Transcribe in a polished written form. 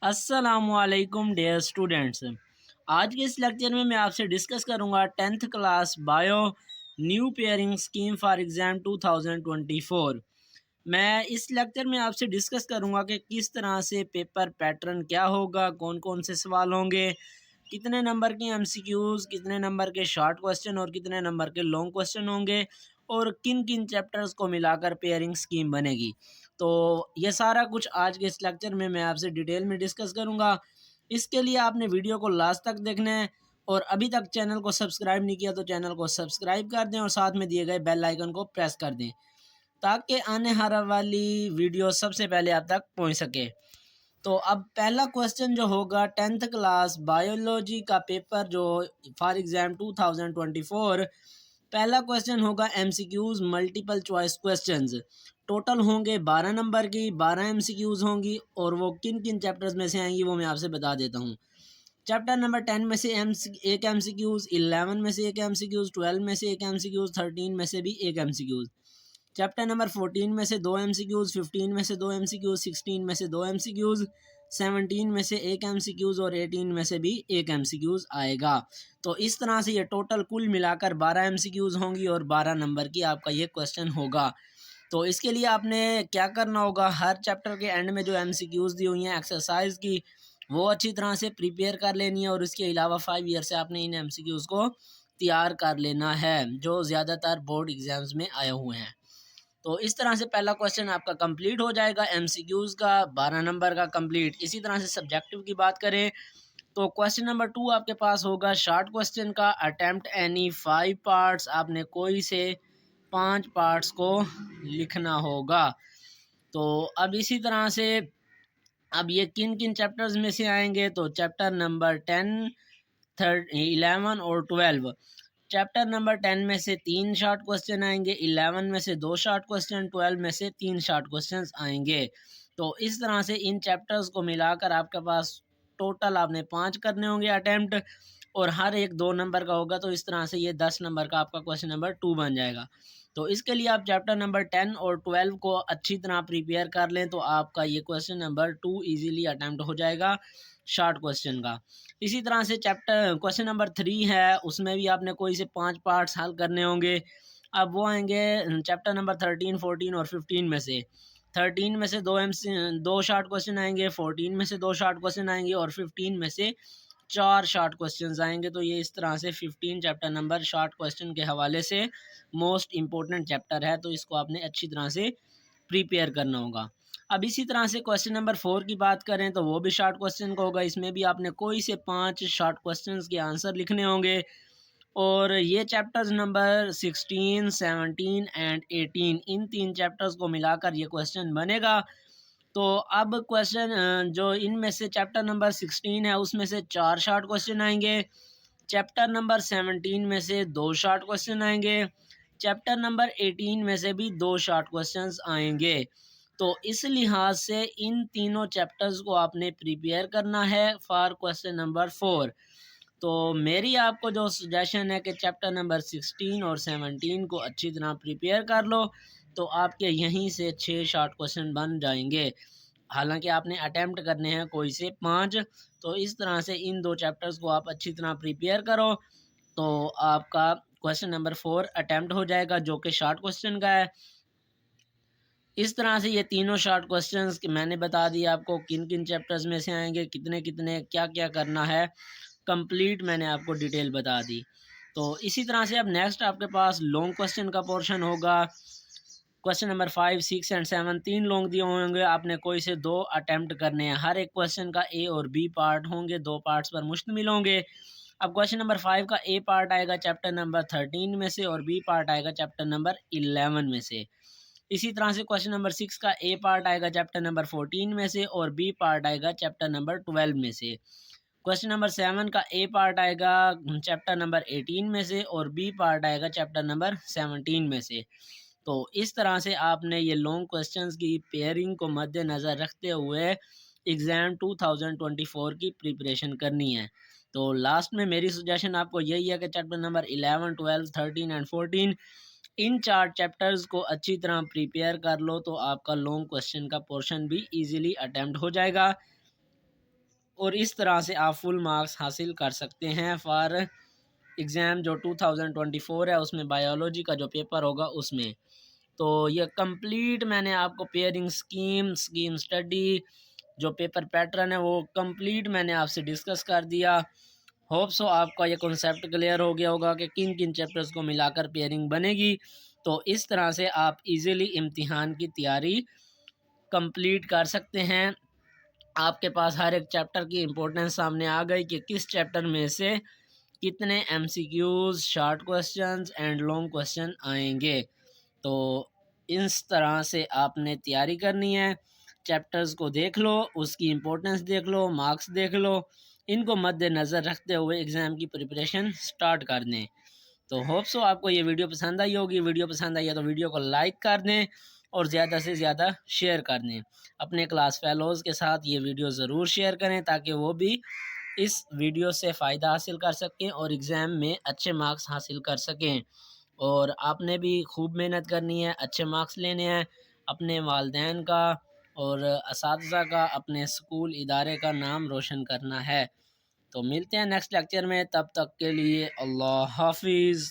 अस्सलामुअलैकुम dear students. आज के इस लेक्चर में मैं आपसे डिस्कस करूंगा tenth class bio new pairing scheme for exam 2024। मैं इस लेक्चर में आपसे डिस्कस करूंगा कि किस तरह से पेपर पैटर्न क्या होगा, कौन कौन से सवाल होंगे, कितने नंबर के एमसीक्यूज़, कितने नंबर के शॉर्ट क्वेश्चन और कितने नंबर के लॉन्ग क्वेश्चन होंगे और किन किन चैप्टर्स को मिलाकर पेयरिंग स्कीम बनेगी। तो ये सारा कुछ आज के इस लेक्चर में मैं आपसे डिटेल में डिस्कस करूँगा। इसके लिए आपने वीडियो को लास्ट तक देखना है और अभी तक चैनल को सब्सक्राइब नहीं किया तो चैनल को सब्सक्राइब कर दें और साथ में दिए गए बेल आइकन को प्रेस कर दें ताकि आने वाली वीडियो सबसे पहले आप तक पहुंच सके। तो अब पहला क्वेश्चन जो होगा टेंथ क्लास बायोलॉजी का पेपर जो फॉर एग्ज़ाम 2024, पहला क्वेश्चन होगा MCQs multiple choice questions. Total होंगे 12 नंबर की, 12 एमसीक्यूज़ होंगी और वो किन किन चैप्टर्स में से आएंगी वो मैं आपसे बता देता हूँ। चैप्टर नंबर 10 में से एक एमसीक्यूज़, 11 में से एक एमसीक्यूज़, 12 में से एक एमसीक्यूज़, 13 में से भी एक एमसीक्यूज़। चैप्टर नंबर 14 में से दो एमसीक्यूज़, 15 में से दो एमसीक्यूज़, 16 में से दो एमसीक्यूज़, 17 में से एक एमसीक्यूज़ और 18 में से भी एक एमसीक्यूज़ आएगा। तो इस तरह से ये टोटल कुल मिलाकर 12 एमसीक्यूज़ होंगी और 12 नंबर की आपका ये क्वेश्चन होगा। तो इसके लिए आपने क्या करना होगा, हर चैप्टर के एंड में जो एमसीक्यूज़ दी हुई हैं एक्सरसाइज की वो अच्छी तरह से प्रिपेयर कर लेनी है और इसके अलावा 5 ईयर से आपने इन एमसीक्यूज़ को तैयार कर लेना है जो ज़्यादातर बोर्ड एग्ज़ाम्स में आए हुए हैं। तो इस तरह से पहला क्वेश्चन आपका कंप्लीट हो जाएगा एमसीक्यूज़ का 12 नंबर का कंप्लीट। इसी तरह से सब्जेक्टिव की बात करें तो क्वेश्चन नंबर 2 आपके पास होगा शॉर्ट क्वेश्चन का, अटेम्प्ट एनी 5 पार्ट्स। आपने कोई से 5 पार्ट्स को लिखना होगा। तो अब इसी तरह से अब ये किन किन चैप्टर्स में से आएंगे, तो चैप्टर नंबर 10, 11 और 12। चैप्टर नंबर 10 में से 3 शॉर्ट क्वेश्चन आएंगे, 11 में से 2 शॉर्ट क्वेश्चन, 12 में से 3 शॉर्ट क्वेश्चन आएंगे। तो इस तरह से इन चैप्टर्स को मिलाकर आपके पास टोटल आपने 5 करने होंगे अटैम्प्ट और हर एक 2 नंबर का होगा। तो इस तरह से ये 10 नंबर का आपका क्वेश्चन नंबर 2 बन जाएगा। तो इसके लिए आप चैप्टर नंबर 10 और 12 को अच्छी तरह प्रिपेयर कर लें तो आपका ये क्वेश्चन नंबर 2 इजीली अटैम्प्ट हो जाएगा शॉर्ट क्वेश्चन का। इसी तरह से चैप्टर क्वेश्चन नंबर 3 है, उसमें भी आपने कोई से 5 पार्ट्स हल करने होंगे। अब वो आएंगे चैप्टर नंबर 13, 14 और 15 में से। 13 में से दो शॉर्ट क्वेश्चन आएंगे, 14 में से 2 शॉर्ट क्वेश्चन आएंगे और 15 में से 4 शॉर्ट क्वेश्चंस आएंगे। तो ये इस तरह से 15 चैप्टर नंबर शॉर्ट क्वेश्चन के हवाले से मोस्ट इम्पोर्टेंट चैप्टर है, तो इसको आपने अच्छी तरह से प्रिपेयर करना होगा। अब इसी तरह से क्वेश्चन नंबर 4 की बात करें तो वो भी शॉर्ट क्वेश्चन का होगा। इसमें भी आपने कोई से 5 शॉर्ट क्वेश्चंस के आंसर लिखने होंगे और ये chapters number 16, 17 and 18, in 3 chapters को मिलाकर ये क्वेश्चन बनेगा। तो अब क्वेश्चन जो इनमें से चैप्टर नंबर 16 है उसमें से 4 शॉर्ट क्वेश्चन आएंगे, चैप्टर नंबर 17 में से 2 शॉर्ट क्वेश्चन आएंगे, चैप्टर नंबर 18 में से भी 2 शॉर्ट क्वेश्चंस आएंगे। तो इस लिहाज से इन तीनों चैप्टर्स को आपने प्रिपेयर करना है फॉर क्वेश्चन नंबर 4। तो मेरी आपको जो सजेशन है कि चैप्टर नंबर 16 और 17 को अच्छी तरह प्रिपेयर कर लो तो आपके यहीं से 6 शॉर्ट क्वेश्चन बन जाएंगे। हालांकि आपने अटैम्प्ट करने हैं कोई से 5। तो इस तरह से इन 2 चैप्टर्स को आप अच्छी तरह प्रिपेयर करो तो आपका क्वेश्चन नंबर 4 अटैम्प्ट हो जाएगा जो कि शॉर्ट क्वेश्चन का है। इस तरह से ये तीनों शॉर्ट क्वेश्चंस कि मैंने बता दिया आपको किन किन चैप्टर्स में से आएंगे, कितने कितने क्या क्या करना है, कंप्लीट मैंने आपको डिटेल बता दी। तो इसी तरह से अब नेक्स्ट आपके पास लॉन्ग क्वेश्चन का पोर्शन होगा। क्वेश्चन नंबर 5, 6 एंड 7 3 लॉन्ग दिए होंगे, आपने कोई से 2 अटैम्प्ट करने हैं। हर एक क्वेश्चन का ए और बी पार्ट होंगे, 2 पार्ट्स पर मुश्तमिल होंगे। अब क्वेश्चन नंबर 5 का ए पार्ट आएगा चैप्टर नंबर 13 में से और बी पार्ट आएगा चैप्टर नंबर 11 में से। इसी तरह से क्वेश्चन नंबर 6 का ए पार्ट आएगा चैप्टर नंबर 14 में से और बी पार्ट आएगा चैप्टर नंबर 12 में से। क्वेश्चन नंबर 7 का ए पार्ट आएगा चैप्टर नंबर 18 में से और बी पार्ट आएगा चैप्टर नंबर 17 में से। तो इस तरह से आपने ये लॉन्ग क्वेश्चंस की पेयरिंग को मद्देनज़र रखते हुए एग्ज़ाम 2024 की प्रिपरेशन करनी है। तो लास्ट में मेरी सजेशन आपको यही है कि chapter number 11, 12, 13 and 14 in 4 chapters को अच्छी तरह प्रिपेयर कर लो तो आपका लॉन्ग क्वेश्चन का पोर्शन भी इजीली अटेम्प्ट हो जाएगा। और इस तरह से आप फुल मार्क्स हासिल कर सकते हैं फॉर एग्ज़ाम जो 2024 है, उसमें बायोलॉजी का जो पेपर होगा उसमें। तो ये कंप्लीट मैंने आपको पेयरिंग स्कीम स्टडी जो पेपर पैटर्न है वो कंप्लीट मैंने आपसे डिस्कस कर दिया। होप सो आपका ये कॉन्सेप्ट क्लियर हो गया होगा कि किन किन चैप्टर्स को मिलाकर पेयरिंग बनेगी। तो इस तरह से आप इजीली इम्तिहान की तैयारी कंप्लीट कर सकते हैं। आपके पास हर एक चैप्टर की इम्पोर्टेंस सामने आ गई कि किस चैप्टर में से कितने MCQs, short questions and long question आएंगे। तो इस तरह से आपने तैयारी करनी है। चैप्टर्स को देख लो, उसकी इम्पोर्टेंस देख लो, मार्क्स देख लो, इनको मद्देनज़र रखते हुए एग्ज़ाम की प्रिपरेशन स्टार्ट कर दें। तो होप सो आपको ये वीडियो पसंद आई होगी। वीडियो पसंद आई है तो वीडियो को लाइक कर दें और ज़्यादा से ज़्यादा शेयर कर दें। अपने क्लास फेलोज़ के साथ ये वीडियो ज़रूर शेयर करें ताकि वो भी इस वीडियो से फ़ायदा हासिल कर सकें और एग्ज़ाम में अच्छे मार्क्स हासिल कर सकें। और आपने भी खूब मेहनत करनी है, अच्छे मार्क्स लेने हैं, अपने वालिदैन का और असातिज़ा का, अपने स्कूल इदारे का नाम रोशन करना है। तो मिलते हैं नेक्स्ट लेक्चर में, तब तक के लिए अल्लाह हाफ़िज़।